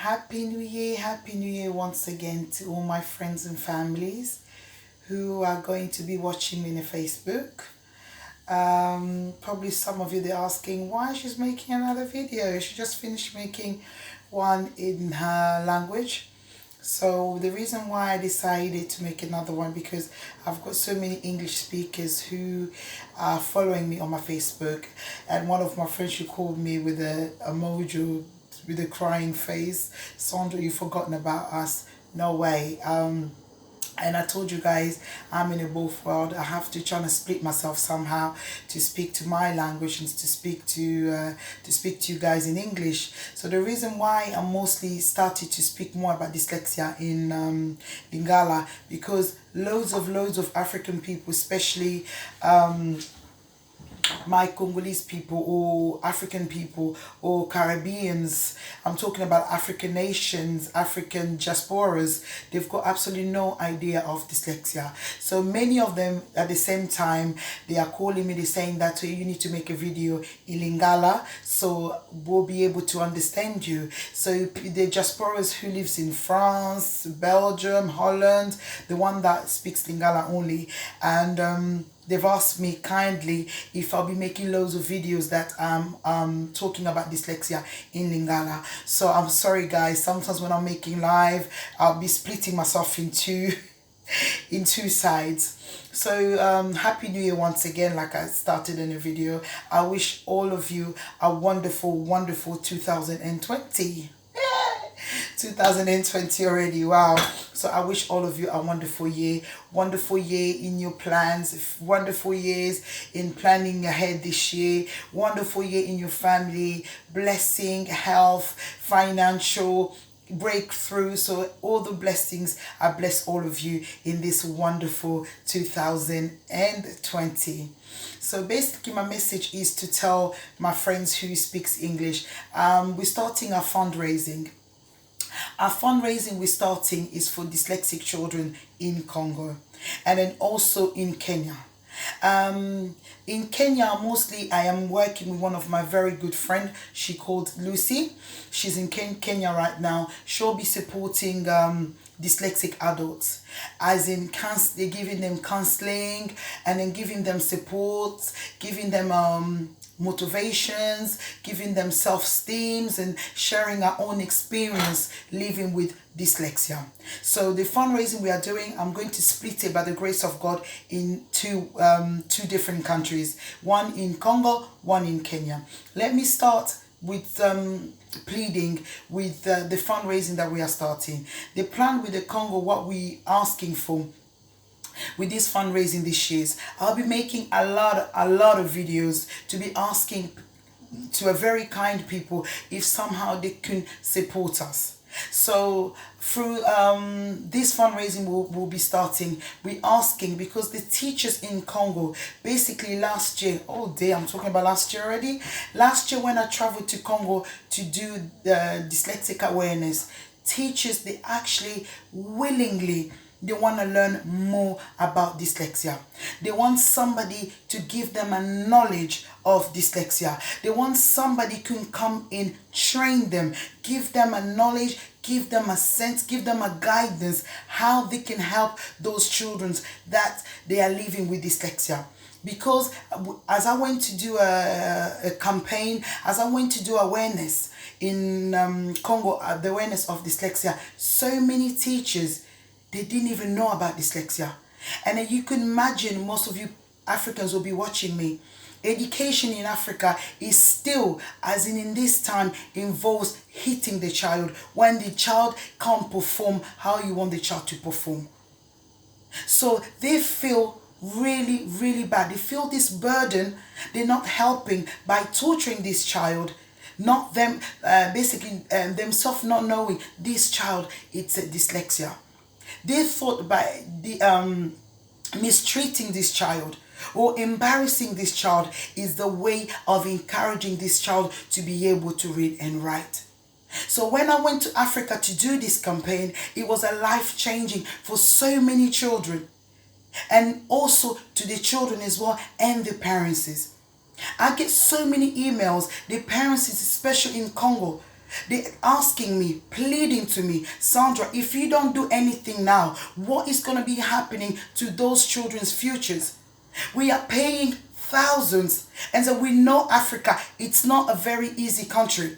Happy New Year once again to all my friends and families who are going to be watching me on Facebook. Probably some of you they're asking why she's making another video. She just finished making one in her language. So the reason why I decided to make another one because I've got so many English speakers who are following me on my Facebook, and one of my friends she called me with a emoji with a crying face. Sandra, you've forgotten about us. No way. And I told you guys I'm in a both world. I have to try to split myself somehow to speak to my language and to speak to you guys in English. So the reason why I mostly started to speak more about dyslexia in Lingala, because loads of African people, especially my Congolese people or African people or Caribbeans, I'm talking about African nations, African diasporas, they've got absolutely no idea of dyslexia. So many of them at the same time, they are calling me, they're saying that you need to make a video in Lingala so we'll be able to understand you. So the diasporas who lives in France, Belgium, Holland, the one that speaks Lingala only, and they've asked me kindly if I'll be making loads of videos that talking about dyslexia in Lingala. So I'm sorry guys, sometimes when I'm making live, I'll be splitting myself into in two sides. So happy new year once again, like I started in the video. I wish all of you a wonderful 2020. 2020 already, wow. So I wish all of you a wonderful year in your plans, wonderful years in planning ahead this year, wonderful year in your family, blessing, health, financial breakthrough. So all the blessings, I bless all of you in this wonderful 2020. So basically my message is to tell my friends who speaks English, we're starting our fundraising. Our fundraising we're starting is for dyslexic children in Congo and then also in Kenya. In Kenya, mostly I am working with one of my very good friend. She called Lucy. She's in Kenya right now. She'll be supporting dyslexic adults, as in they're giving them counseling and then giving them support, giving them motivations, giving them self-esteems and sharing our own experience living with dyslexia. So the fundraising we are doing, I'm going to split it by the grace of God in two different countries, one in Congo, one in Kenya. Let me start with pleading with the fundraising that we are starting. The plan with the Congo, what we asking for with this fundraising this year, I'll be making a lot of videos to be asking to a very kind people if somehow they can support us. So through this fundraising we'll be starting, we're asking because the teachers in Congo, basically last year, oh dear, I'm talking about last year already. Last year when I traveled to Congo to do the dyslexic awareness, teachers, they actually willingly, they want to learn more about dyslexia. They want somebody to give them a knowledge of dyslexia. They want somebody who can come in, train them, give them a knowledge, give them a sense, give them a guidance, how they can help those children that they are living with dyslexia. Because as I went to do a campaign, as I went to do awareness in Congo, the awareness of dyslexia, so many teachers, they didn't even know about dyslexia. And then you can imagine, most of you Africans will be watching me. Education in Africa is still, as in this time, involves hitting the child when the child can't perform how you want the child to perform. So they feel really bad. They feel this burden. They're not helping by torturing this child. Not them, themselves not knowing this child, it's a dyslexia. They thought by the mistreating this child or embarrassing this child is the way of encouraging this child to be able to read and write. So when I went to Africa to do this campaign, it was a life-changing for so many children, and also to the children as well and the parents. I get so many emails, the parents, especially in Congo, They're asking me, pleading to me, Sandra, if you don't do anything now, what is going to be happening to those children's futures? We are paying thousands. And so we know Africa, it's not a very easy country.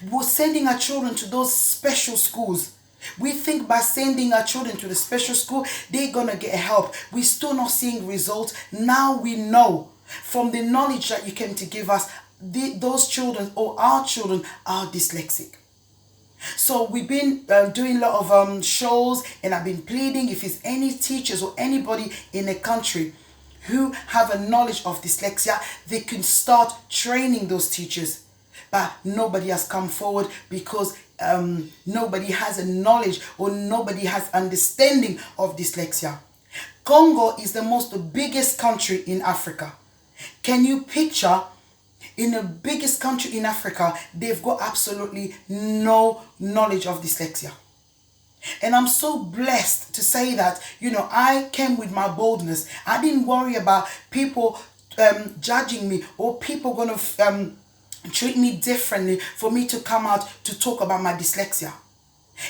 We're sending our children to those special schools. We think by sending our children to the special school, they're going to get help. We're still not seeing results. Now we know from the knowledge that you came to give us, those children or our children are dyslexic. So we've been doing a lot of shows, and I've been pleading if there's any teachers or anybody in the country who have a knowledge of dyslexia, they can start training those teachers. But nobody has come forward because nobody has a knowledge or nobody has understanding of dyslexia. Congo is the biggest country in Africa. Can you picture, in the biggest country in Africa, they've got absolutely no knowledge of dyslexia. And I'm so blessed to say that, I came with my boldness. I didn't worry about people judging me or people going to treat me differently for me to come out to talk about my dyslexia.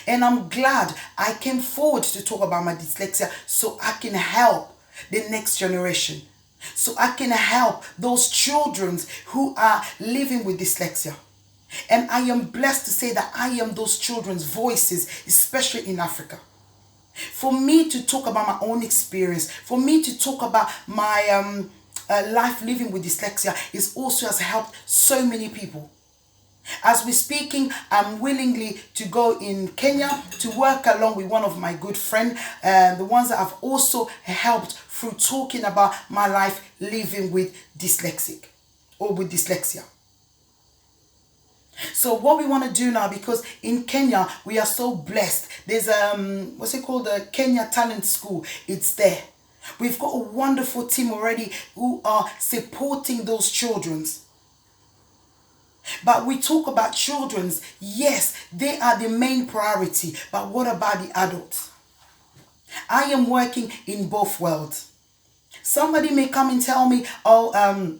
And I'm glad I came forward to talk about my dyslexia so I can help the next generation. So I can help those children who are living with dyslexia. And I am blessed to say that I am those children's voices, especially in Africa. For me to talk about my own experience, for me to talk about my life living with dyslexia is also has helped so many people. As we're speaking, I'm willingly to go in Kenya to work along with one of my good friends, the ones that I've also helped through talking about my life living with dyslexic or with dyslexia. So what we want to do now, because in Kenya we are so blessed, there's what's it called, the Kenya Talent School. It's there. We've got a wonderful team already who are supporting those children. But we talk about children, yes, they are the main priority, but what about the adults? I am working in both worlds. Somebody may come and tell me, we're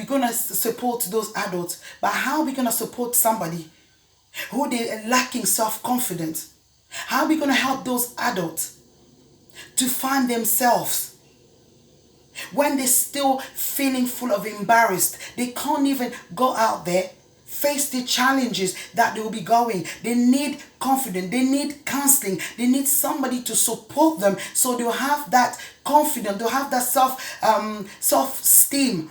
going to support those adults, but how are we going to support somebody who they're lacking self-confidence? How are we going to help those adults to find themselves when they're still feeling full of embarrassed? They can't even go out there, face the challenges that they will be going. They need confidence, they need counseling, they need somebody to support them so they'll have that confidence, they'll have that self-esteem.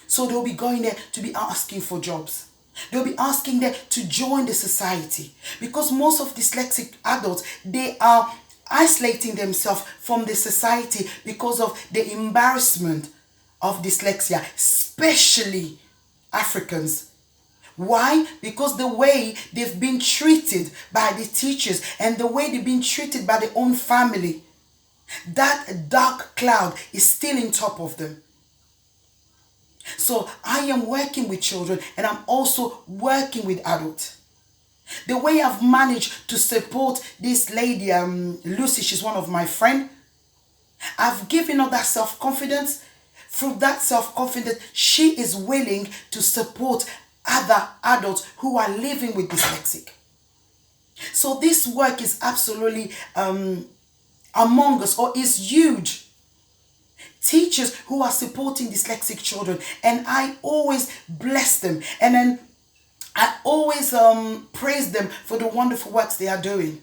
So they'll be going there to be asking for jobs. They'll be asking there to join the society. Because most of dyslexic adults, they are isolating themselves from the society because of the embarrassment of dyslexia, especially Africans. Why? Because the way they've been treated by the teachers and the way they've been treated by their own family, that dark cloud is still on top of them. So I am working with children and I'm also working with adults. The way I've managed to support this lady, Lucy, she's one of my friends. I've given her that self-confidence. Through that self-confidence, she is willing to support other adults who are living with dyslexic. So this work is absolutely among us, or is huge. Teachers who are supporting dyslexic children, and I always bless them, and then I always praise them for the wonderful works they are doing.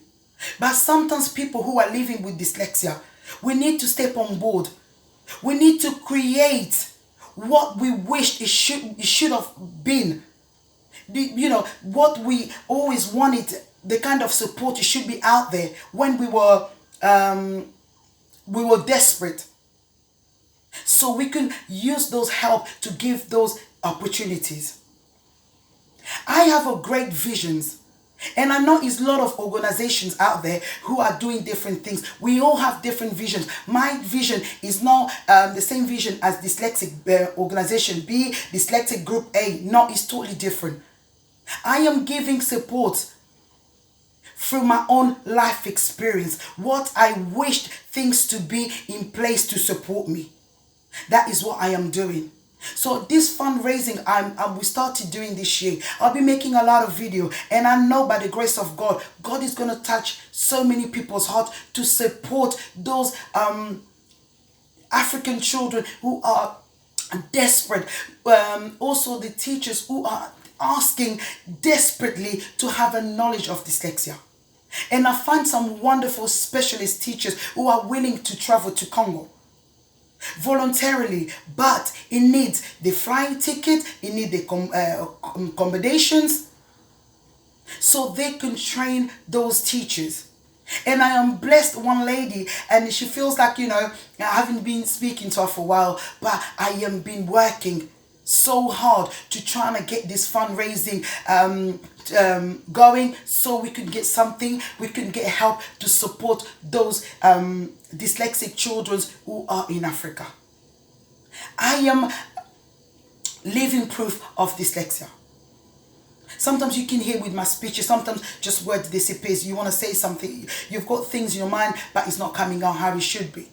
But sometimes people who are living with dyslexia, we need to step on board. We need to create what we wished it should have been. What we always wanted, the kind of support it should be out there when we were desperate. So we can use those help to give those opportunities. I have a great visions, and I know there's a lot of organizations out there who are doing different things. We all have different visions. My vision is not the same vision as dyslexic organization B, dyslexic group A. No, it's totally different. I am giving support through my own life experience, what I wished things to be in place to support me. That is what I am doing. So this fundraising we started doing this year, I'll be making a lot of video, and I know by the grace of God, God is going to touch so many people's heart to support those African children who are desperate. Also the teachers who are asking desperately to have a knowledge of dyslexia. And I find some wonderful specialist teachers who are willing to travel to Congo voluntarily, but it needs the flying ticket, it needs the accommodations, so they can train those teachers. And I am blessed, one lady, and she feels like, I haven't been speaking to her for a while, but I am been working so hard to try and get this fundraising going, so we can get something, we can get help to support those dyslexic children who are in Africa. I am living proof of dyslexia. Sometimes you can hear with my speeches, sometimes just words disappears. You want to say something, you've got things in your mind, but it's not coming out how it should be.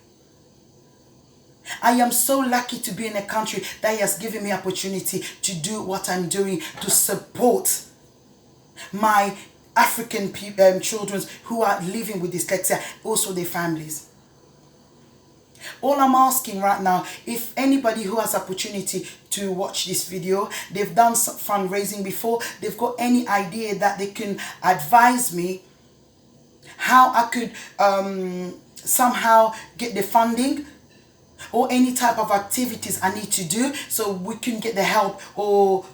I am so lucky to be in a country that has given me opportunity to do what I'm doing, to support my African children who are living with dyslexia, also their families. All I'm asking right now, if anybody who has opportunity to watch this video, they've done some fundraising before, they've got any idea that they can advise me how I could somehow get the funding, or any type of activities I need to do so we can get the help, or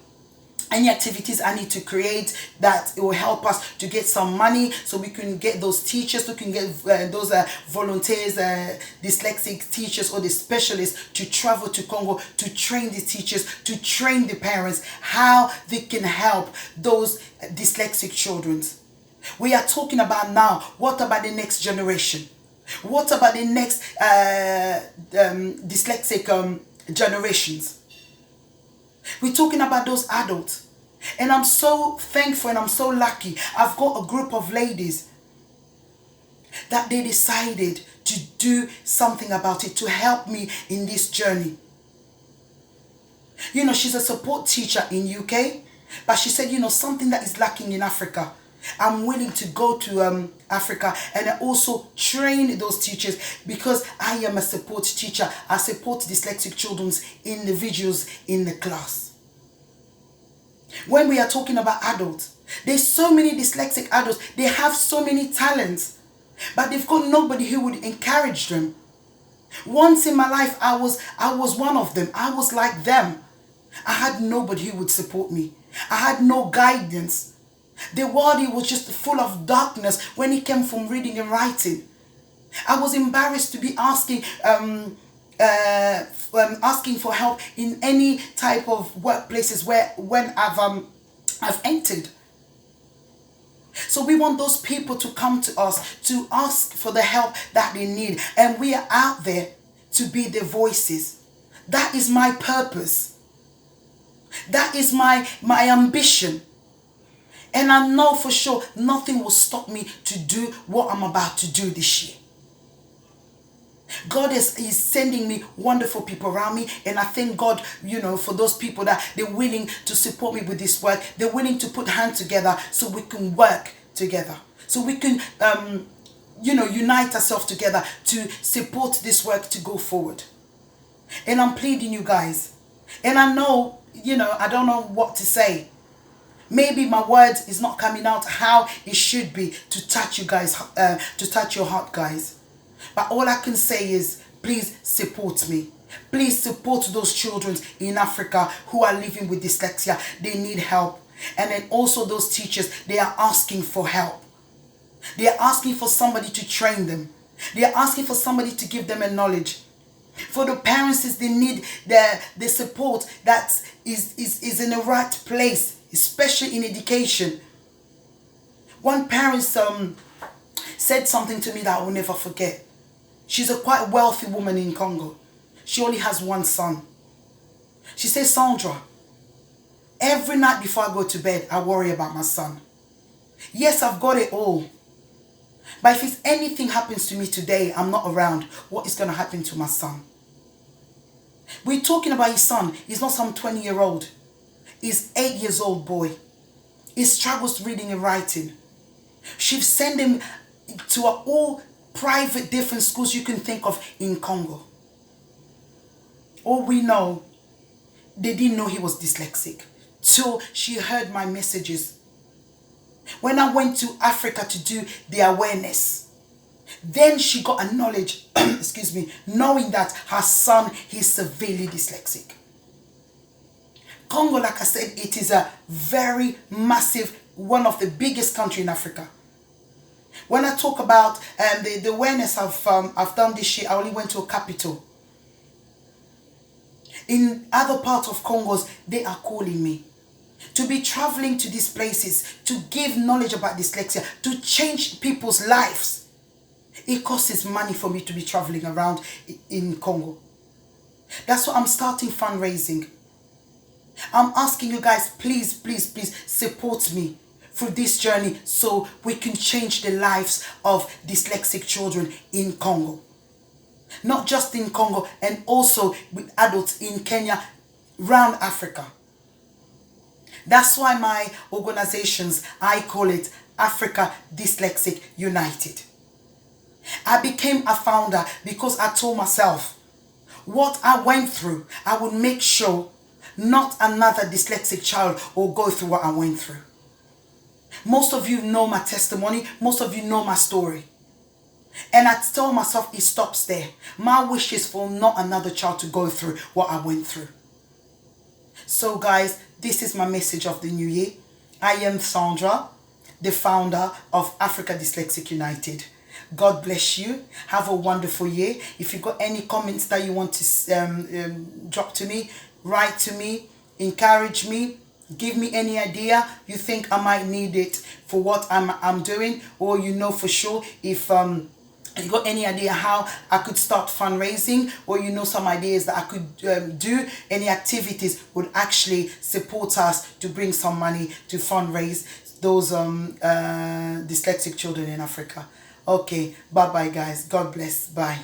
any activities I need to create that it will help us to get some money so we can get those teachers, we can get those volunteers, dyslexic teachers or the specialists to travel to Congo to train the teachers, to train the parents how they can help those dyslexic children. We are talking about now, what about the next generation? What about the next dyslexic generations? We're talking about those adults. And I'm so thankful and I'm so lucky. I've got a group of ladies that they decided to do something about it, to help me in this journey. She's a support teacher in UK, but she said, something that is lacking in Africa, I'm willing to go to Africa and also train those teachers, because I am a support teacher. I support dyslexic children's individuals in the class. When we are talking about adults, there's so many dyslexic adults. They have so many talents, but they've got nobody who would encourage them. Once in my life, I was one of them. I was like them. I had nobody who would support me. I had no guidance. The world was just full of darkness when it came from reading and writing. I was embarrassed to be asking for help in any type of workplaces when I've entered. So we want those people to come to us to ask for the help that they need, and we are out there to be their voices. That is my purpose. That is my ambition. And I know for sure nothing will stop me to do what I'm about to do this year. God is sending me wonderful people around me, and I thank God, for those people that they're willing to support me with this work. They're willing to put hands together so we can work together. So we can, unite ourselves together to support this work to go forward. And I'm pleading you guys. And I know, I don't know what to say. Maybe my words is not coming out how it should be to touch you guys, to touch your heart, guys. But all I can say is, please support me. Please support those children in Africa who are living with dyslexia. They need help. And then also those teachers, they are asking for help. They are asking for somebody to train them. They are asking for somebody to give them a knowledge. For the parents, they need the support that is in the right place, especially in education. One parent said something to me that I will never forget. She's a quite wealthy woman in Congo. She only has one son. She says, Sandra, every night before I go to bed, I worry about my son. Yes, I've got it all. But if anything happens to me today, I'm not around, what is going to happen to my son? We're talking about his son. He's not some 20-year-old. He's 8 years old boy. He struggles reading and writing. She's sent him to all private different schools you can think of in Congo. All we know, they didn't know he was dyslexic till she heard my messages. When I went to Africa to do the awareness, then she got a knowledge, excuse me, knowing that her son is severely dyslexic. Congo, like I said, it is a very massive, one of the biggest countries in Africa. When I talk about the awareness I've done this year, I only went to a capital. In other parts of Congos, they are calling me to be traveling to these places, to give knowledge about dyslexia, to change people's lives. It costs money for me to be traveling around in Congo. That's why I'm starting fundraising. I'm asking you guys, please, please, please support me through this journey so we can change the lives of dyslexic children in Congo. Not just in Congo, and also with adults in Kenya, around Africa. That's why my organizations, I call it Africa Dyslexic United. I became a founder because I told myself, what I went through, I would make sure not another dyslexic child will go through what I went through. Most of you know my testimony. Most of you know my story. And I tell myself it stops there. My wish is for not another child to go through what I went through. So guys, this is my message of the new year. I am Sandra, the founder of Africa Dyslexic United. God bless you. Have a wonderful year. If you've got any comments that you want to drop to me, write to me, encourage me, give me any idea you think I might need it for what I'm doing, or you know for sure if you got any idea how I could start fundraising, or you know some ideas that I could do, any activities would actually support us to bring some money to fundraise those dyslexic children in Africa. Okay, bye bye guys. God bless. Bye.